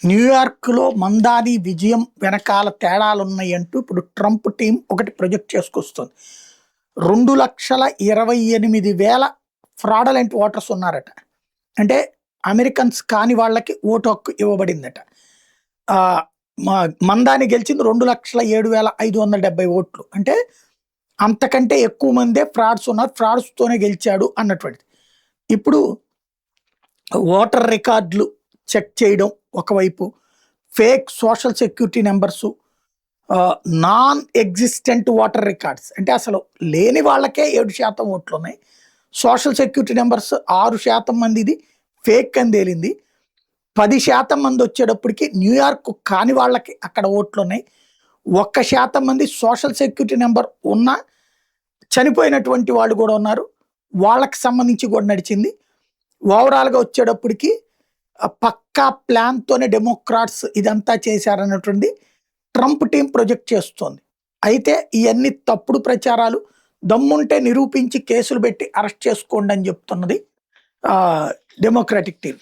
న్యూయార్క్‌లో మందాని విజయం వెనకాల తేడాలున్నాయంటూ ఇప్పుడు ట్రంప్ టీమ్ ఒకటి ప్రొజెక్ట్ చేసుకొస్తుంది. 2,28,000 ఫ్రాడలెంట్ ఓటర్స్ ఉన్నారట. అంటే అమెరికన్స్ కాని వాళ్ళకి ఓటు హక్కు ఇవ్వబడిందట. ఆహ్, మ మందాని గెలిచింది 2,07,570 ఓట్లు. అంటే అంతకంటే ఎక్కువ మందే ఫ్రాడ్స్ ఉన్నారు. ఫ్రాడ్స్‌తోనే గెలిచాడు అన్నటువంటిది. ఇప్పుడు ఓటర్ రికార్డులు చెక్ చేయడం ఒకవైపు, fake social security numbers, non existent voter records అంటే అసలు లేని వాళ్ళకే 7% ఓట్లున్నాయి. సోషల్ సెక్యూరిటీ నెంబర్స్ 6% మందిది ఫేక్ అని తేలింది. 10% మంది వచ్చేటప్పటికి న్యూయార్క్ కాని వాళ్ళకి అక్కడ ఓట్లున్నాయి. 1% మంది సోషల్ సెక్యూరిటీ నెంబర్ ఉన్న చనిపోయినటువంటి వాళ్ళు కూడా ఉన్నారు. వాళ్ళకి సంబంధించి కూడా నడిచింది. ఓవరాల్‌గా వచ్చేటప్పటికి పక్కా ప్లాన్‌తోనే డెమోక్రాట్స్ ఇదంతా చేశారన్నటువంటి ట్రంప్ టీమ్ ప్రొజెక్ట్ చేస్తోంది. అయితే ఇయన్నీ తప్పుడు ప్రచారాలు. దమ్ముంటే నిరూపించి కేసులు పెట్టి అరెస్ట్ చేసుకోండి అని చెప్తున్నది డెమోక్రాటిక్ టీమ్.